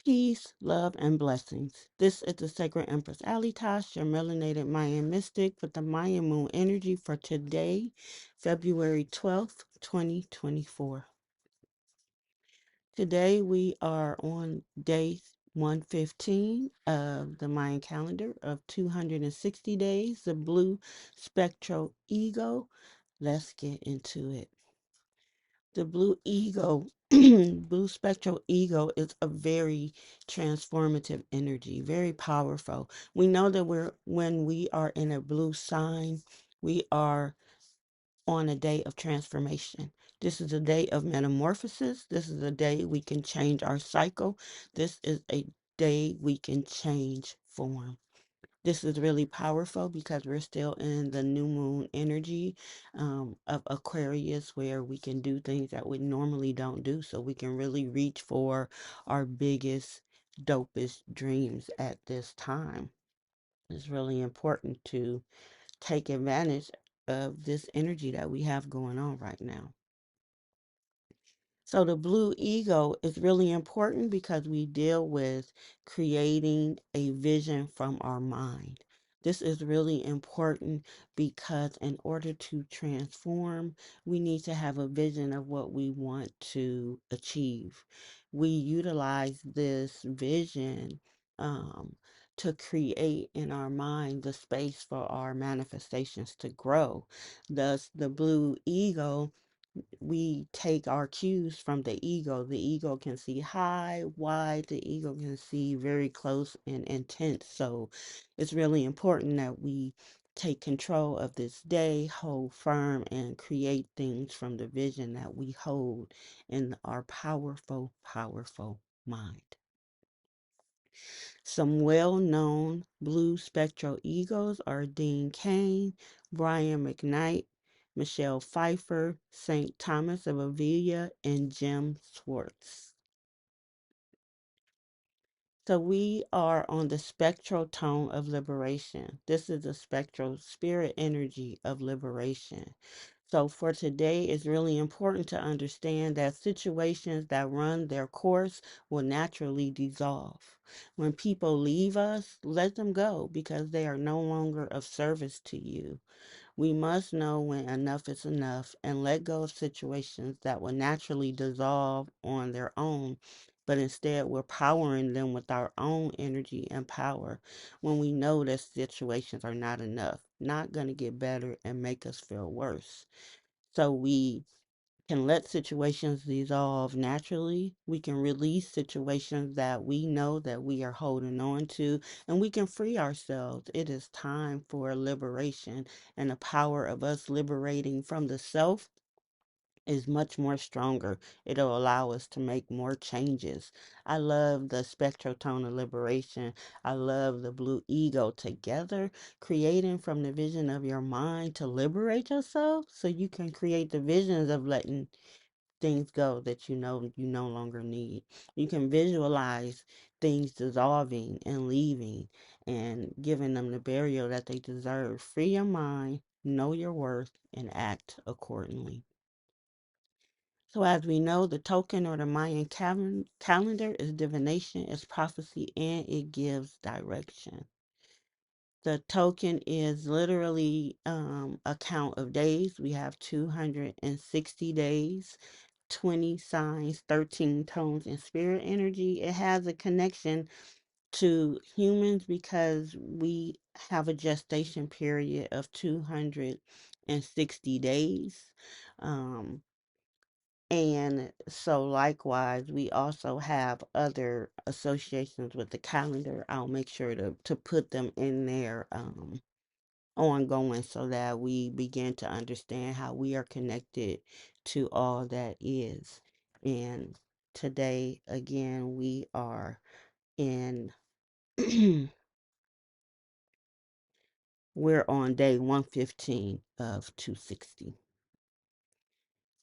Peace, love, and blessings. This is the Sacred Empress Alitash, your melanated Mayan mystic with the Mayan moon energy for today, February 12th, 2024. Today we are on day 115 of the Mayan calendar of 260 days, the blue spectral ego. Let's get into it. The blue ego, blue spectral ego is a very transformative energy, very powerful. We know that when we are in a blue sign, we are on a day of transformation. This is a day of metamorphosis. This is a day we can change our cycle. This is a day we can change form. This is really powerful because we're still in the new moon energy of Aquarius, where we can do things that we normally don't do. So we can really reach for our biggest, dopest dreams at this time. It's really important to take advantage of this energy that we have going on right now. So the blue ego is really important because we deal with creating a vision from our mind. This is really important because in order to transform, we need to have a vision of what we want to achieve. We utilize this vision um, to create in our mind the space for our manifestations to grow. Thus, the blue ego, we take our cues from the ego. The ego can see high, wide, the ego can see very close and intense. So it's really important that we take control of this day, hold firm, and create things from the vision that we hold in our powerful, powerful mind. Some well-known blue spectral egos are Dean Cain, Brian McKnight, Michelle Pfeiffer, St. Thomas of Avila, and Jim Swartz. So we are on the spectral tone of liberation. This is the spectral spirit energy of liberation. So for today, it's really important to understand that situations that run their course will naturally dissolve. When people leave us, let them go because they are no longer of service to you. We must know when enough is enough and let go of situations that will naturally dissolve on their own, but instead we're powering them with our own energy and power when we know that situations are not enough, not going to get better and make us feel worse. So we can let situations dissolve naturally. We can release situations that we know that we are holding on to, and we can free ourselves. It is time for liberation, and the power of us liberating from the self is much more stronger. It'll allow us to make more changes. I love the spectral tone of liberation. I love the blue ego together, creating from the vision of your mind to liberate yourself so you can create the visions of letting things go that you know you no longer need. You can visualize things dissolving and leaving and giving them the burial that they deserve. Free your mind, know your worth, and act accordingly. So, as we know, the token or the Mayan calendar is divination, it's prophecy, and it gives direction. The token is literally a count of days. We have 260 days, 20 signs, 13 tones, and spirit energy. It has a connection to humans because we have a gestation period of 260 days. Um, and so, likewise, we also have other associations with the calendar. I'll make sure to put them in there ongoing so that we begin to understand how we are connected to all that is. And today, again, we are in, we're on day 115 of 260.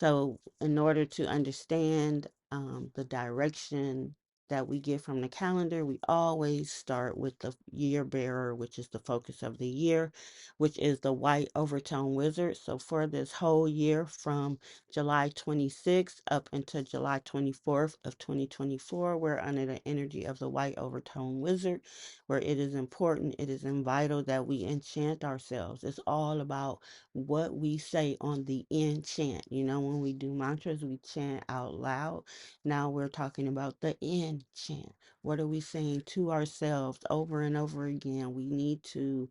So, in order to understand the direction that we get from the calendar, we always start with the year bearer, which is the focus of the year, which is the white overtone wizard. So for this whole year from July 26th up until July 24th of 2024, we're under the energy of the white overtone wizard, where it is important, it is vital that we enchant ourselves. It's all about what we say on the enchant. You know, when we do mantras, we chant out loud. Now we're talking about the enchant. What are we saying to ourselves over and over again? We need to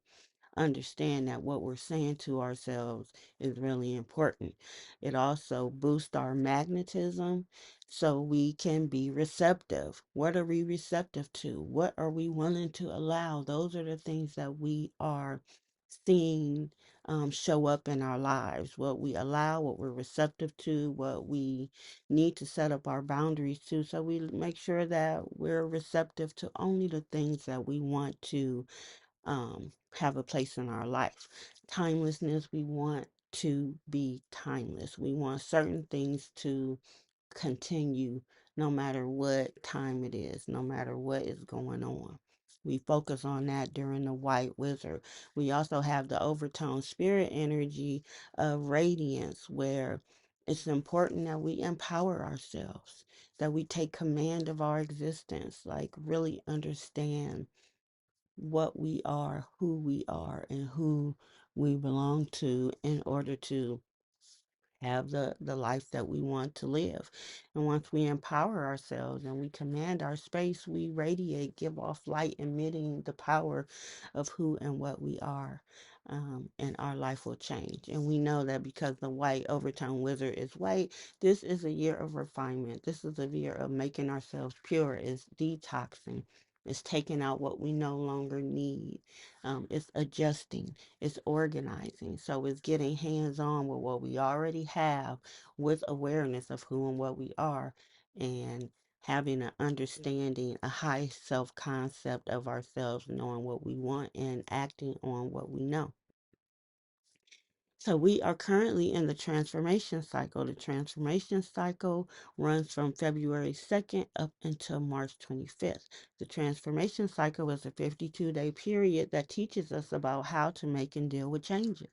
understand that what we're saying to ourselves is really important. It also boosts our magnetism so we can be receptive. What are we receptive to? What are we willing to allow? Those are the things that we are seeing show up in our lives. What we allow, what we're receptive to, what we need to set up our boundaries to, so we make sure that we're receptive to only the things that we want to have a place in our life. Timelessness, we want to be timeless. We want certain things to continue no matter what time it is, no matter what is going on. We focus on that during the white wizard. We also have the overtone spirit energy of radiance, where it's important that we empower ourselves, that we take command of our existence, like really understand what we are, who we are, and who we belong to in order to have the life that we want to live. And once we empower ourselves and we command our space, we radiate, give off light, emitting the power of who and what we are. And our life will change. And we know that because the white overtone wizard is white, this is a year of refinement. This is a year of making ourselves pure. It's detoxing. It's taking out what we no longer need. It's adjusting, it's organizing. So it's getting hands on with what we already have with awareness of who and what we are, and having an understanding, a high self concept of ourselves, knowing what we want and acting on what we know. So we are currently in the transformation cycle. The transformation cycle runs from February 2nd up until March 25th. The transformation cycle is a 52-day period that teaches us about how to make and deal with changes.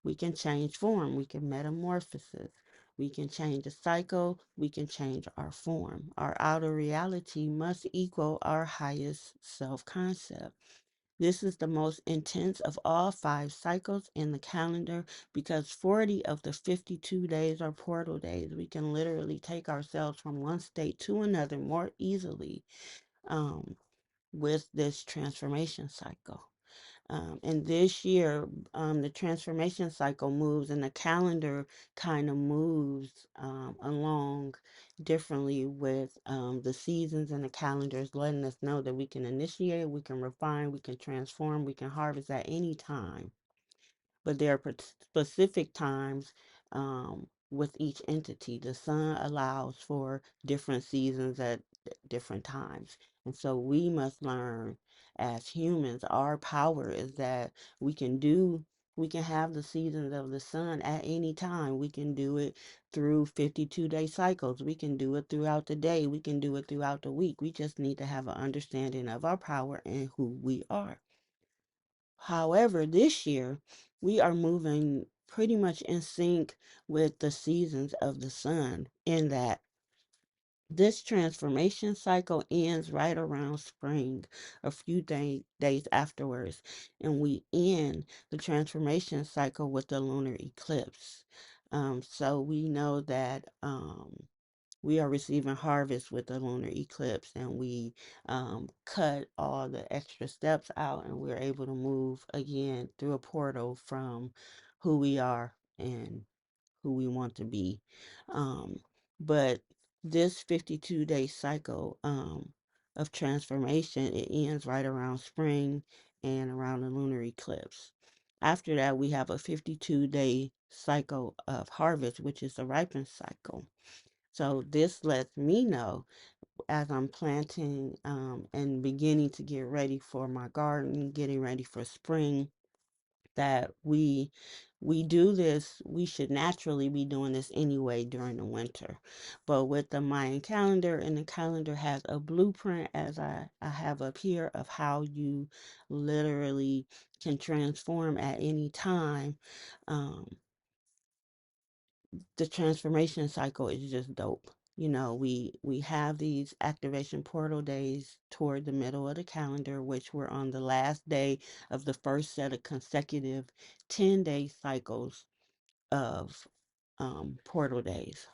We can change form, we can metamorphosis, we can change the cycle, we can change our form. Our outer reality must equal our highest self concept. This is the most intense of all 5 cycles in the calendar because 40 of the 52 days are portal days. We can literally take ourselves from one state to another more easily um, with this transformation cycle. And this year, the transformation cycle moves and the calendar kind of moves along differently with the seasons and the calendars, letting us know that we can initiate, we can refine, we can transform, we can harvest at any time, but there are specific times with each entity. The sun allows for different seasons at different times. And so we must learn as humans, our power is that we can do, we can have the seasons of the sun at any time. We can do it through 52-day cycles. We can do it throughout the day. We can do it throughout the week. We just need to have an understanding of our power and who we are. However, this year we are moving pretty much in sync with the seasons of the sun, in that this transformation cycle ends right around spring, a few days afterwards, and we end the transformation cycle with the lunar eclipse. So we know that we are receiving harvest with the lunar eclipse, and we cut all the extra steps out, and we're able to move again through a portal from who we are and who we want to be. But this 52-day cycle of transformation, it ends right around spring and around the lunar eclipse. After that, we have a 52-day cycle of harvest, which is the ripen cycle. So this lets me know, as I'm planting and beginning to get ready for my garden, getting ready for spring, that we do this. We should naturally be doing this anyway during the winter, but with the Mayan calendar, and the calendar has a blueprint, as I have up here, of how you literally can transform at any time. um, the transformation cycle is just dope. We have these activation portal days toward the middle of the calendar, which we're on the last day of the first set of consecutive 10-day cycles of portal days.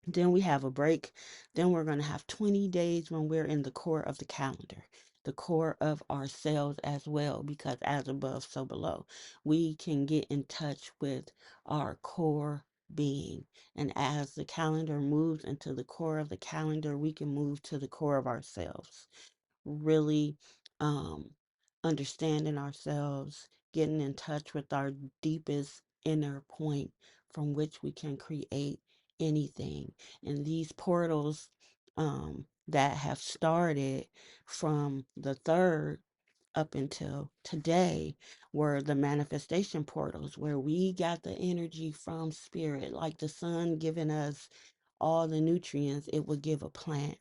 Then we have a break. Then we're going to have 20 days when we're in the core of the calendar, the core of ourselves as well, because as above, so below. We can get in touch with our core being. And as the calendar moves into the core of the calendar, we can move to the core of ourselves, really um, understanding ourselves, getting in touch with our deepest inner point from which we can create anything. And these portals that have started from the third up until today were the manifestation portals, where we got the energy from spirit, like the sun giving us all the nutrients it would give a plant.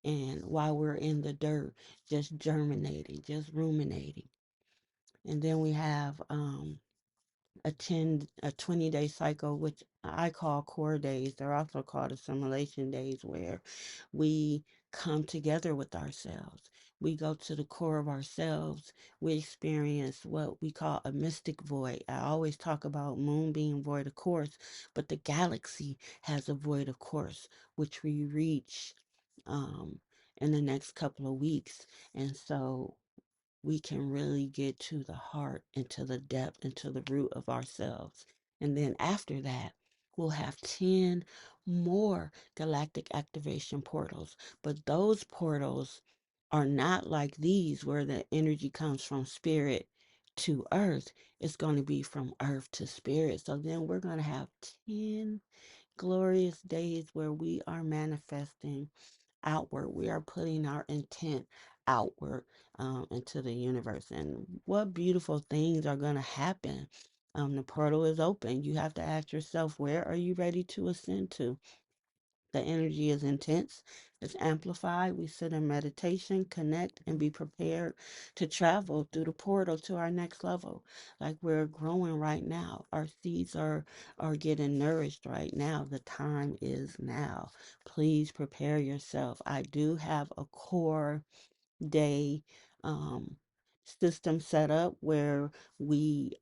And while we're in the dirt, just germinating, just ruminating. And then we have a 20-day cycle, which I call core days. They're also called assimilation days, where we come together with ourselves. We go to the core of ourselves. We experience what we call a mystic void. I always talk about moon being void of course, but the galaxy has a void of course, which we reach um, in the next couple of weeks. And so we can really get to the heart and to the depth and to the root of ourselves. And then after that, we'll have 10 more galactic activation portals. But those portals are not like these, where the energy comes from spirit to earth. It's going to be from earth to spirit. So then we're going to have 10 glorious days where we are manifesting outward. We are putting our intent outward into the universe. And what beautiful things are going to happen? The portal is open. You have to ask yourself, where are you ready to ascend to? The energy is intense, it's amplified. We sit in meditation, connect, and be prepared to travel through the portal to our next level. Like we're growing right now. Our seeds are getting nourished right now. The time is now. Please prepare yourself. I do have a core day um, system set up where we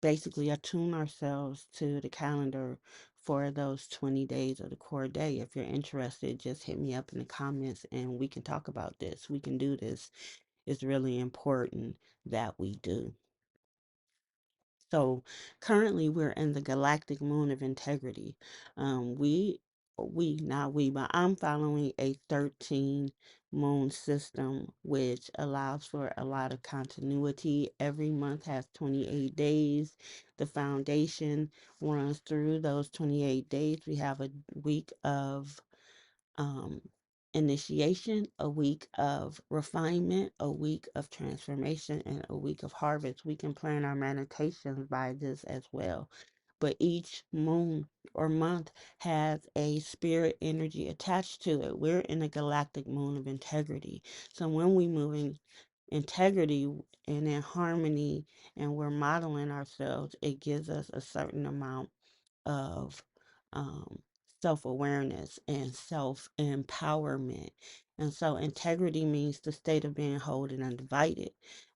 basically attune ourselves to the calendar for those 20 days of the core day. If you're interested, just hit me up in the comments and we can talk about this. We can do this. It's really important that we do. So currently we're in the galactic moon of integrity. Not we, but I'm following a 13 moon system, which allows for a lot of continuity. Every month has 28 days. The foundation runs through those 28 days. We have a week of um, initiation, a week of refinement, a week of transformation, and a week of harvest. We can plan our meditations by this as well. But each moon or month has a spirit energy attached to it. We're in a galactic moon of integrity. So when we move in integrity and in harmony and we're modeling ourselves, it gives us a certain amount of um, self awareness and self empowerment. And so, integrity means the state of being whole and undivided.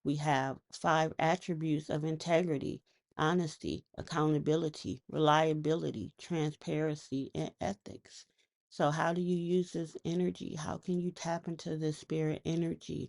We have 5 attributes of integrity: honesty, accountability, reliability, transparency, and ethics. So, how do you use this energy? How can you tap into this spirit energy?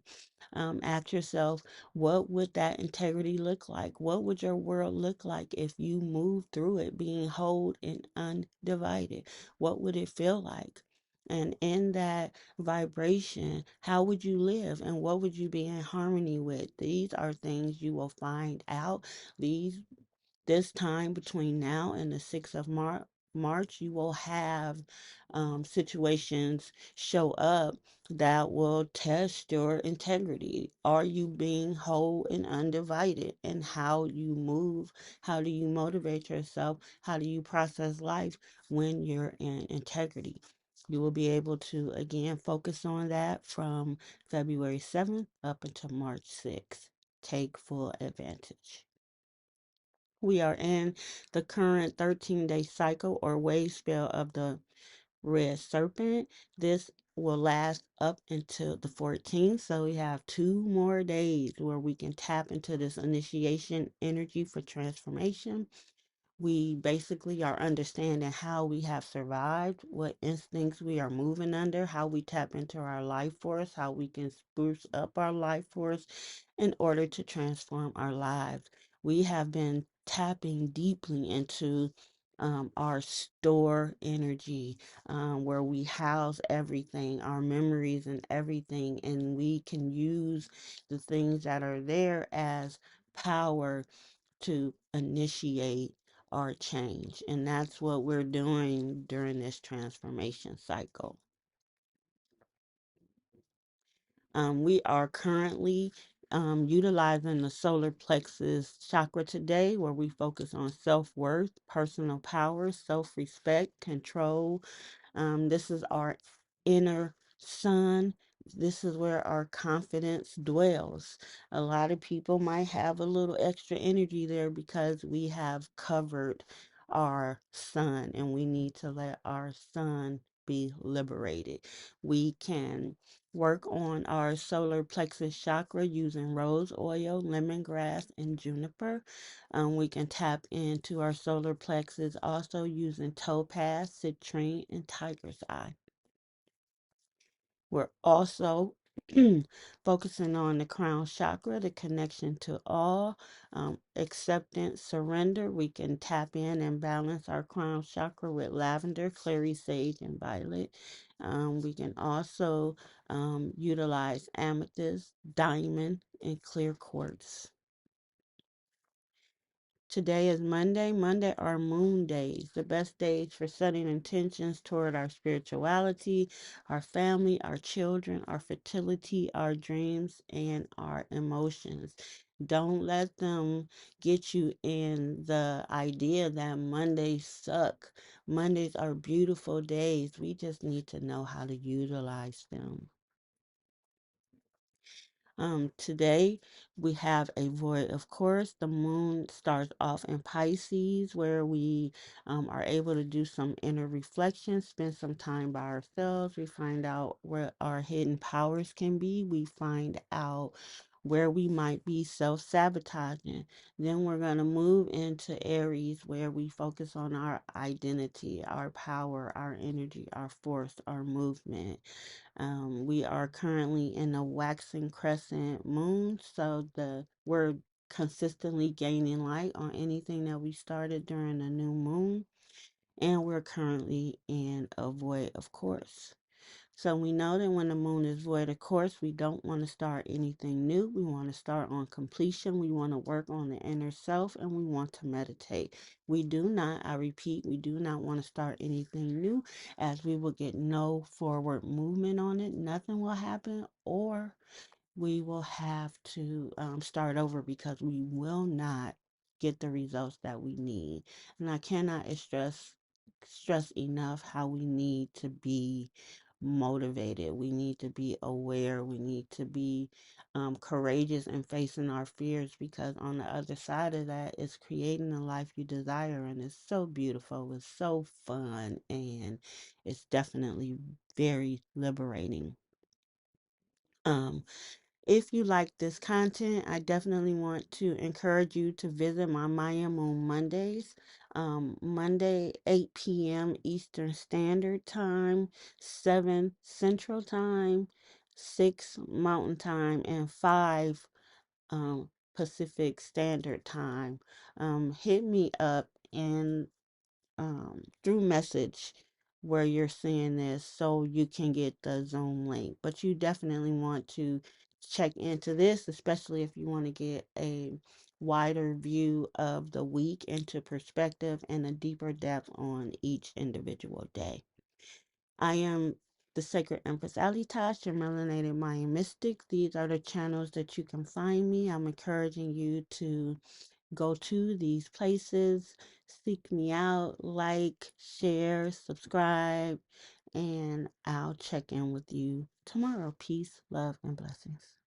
Ask yourself, what would that integrity look like? What would your world look like if you moved through it being whole and undivided? What would it feel like? And in that vibration, how would you live and what would you be in harmony with? These are things you will find out these this time between now and the 6th of March. March, you will have situations show up that will test your integrity. Are you being whole and undivided? And how you move, how do you motivate yourself? How do you process life when you're in integrity? You will be able to again focus on that from February 7th up until March 6th. Take full advantage. We are in the current 13-day cycle or wave spell of the red serpent. This will last up until the 14th. So we have 2 more days where we can tap into this initiation energy for transformation. We basically are understanding how we have survived, what instincts we are moving under, how we tap into our life force, how we can spruce up our life force in order to transform our lives. We have been tapping deeply into our store energy, where we house everything, our memories and everything, and we can use the things that are there as power to initiate our change. And that's what we're doing during this transformation cycle. We are currently utilizing the solar plexus chakra today, where we focus on self worth, personal power, self respect, control. This is our inner sun. This is where our confidence dwells. A lot of people might have a little extra energy there because we have covered our sun and we need to let our sun be liberated. We can work on our solar plexus chakra using rose oil, lemongrass, and juniper. We can tap into our solar plexus also using topaz, citrine, and tiger's eye. We're also focusing on the crown chakra, the connection to all, acceptance, surrender. We can tap in and balance our crown chakra with lavender, clary sage, and violet. We can also utilize amethyst, diamond, and clear quartz. Today is Monday. Monday are moon days, the best days for setting intentions toward our spirituality, our family, our children, our fertility, our dreams, and our emotions. Don't let them get you in the idea that Mondays suck. Mondays are beautiful days. We just need to know how to utilize them. Today we have a void, of course. The moon starts off in Pisces, where we are able to do some inner reflection, spend some time by ourselves. We find out where our hidden powers can be. We find out where we might be self sabotaging. Then we're going to move into Aries, where we focus on our identity, our power, our energy, our force, our movement. We are currently in a waxing crescent moon, so we're consistently gaining light on anything that we started during the new moon, and we're currently in a void, of course. So we know that when the moon is void, of course, we don't want to start anything new. We want to start on completion. We want to work on the inner self and we want to meditate. We do not, I repeat, we do not want to start anything new, as we will get no forward movement on it. Nothing will happen, or we will have to start over because we will not get the results that we need. And I cannot stress enough how we need to be motivated. We need to be aware. We need to be courageous in facing our fears, because on the other side of that is creating the life you desire. And it's so beautiful. It's so fun. And it's definitely very liberating. Um, if you like this content, I definitely want to encourage you to visit my Mayan Moon Mondays. Monday, 8 p.m. Eastern Standard Time, 7 Central Time, 6 Mountain Time, and 5 Pacific Standard Time. Hit me up and through message where you're seeing this so you can get the Zoom link. But you definitely want to check into this, especially if you want to get a wider view of the week into perspective and a deeper depth on each individual day. I am the Sacred Empress Alitash, your melanated Mayan mystic. These are the channels that you can find me. I'm encouraging you to go to these places, seek me out, like, share, subscribe, and I'll check in with you tomorrow. Peace, love, and blessings.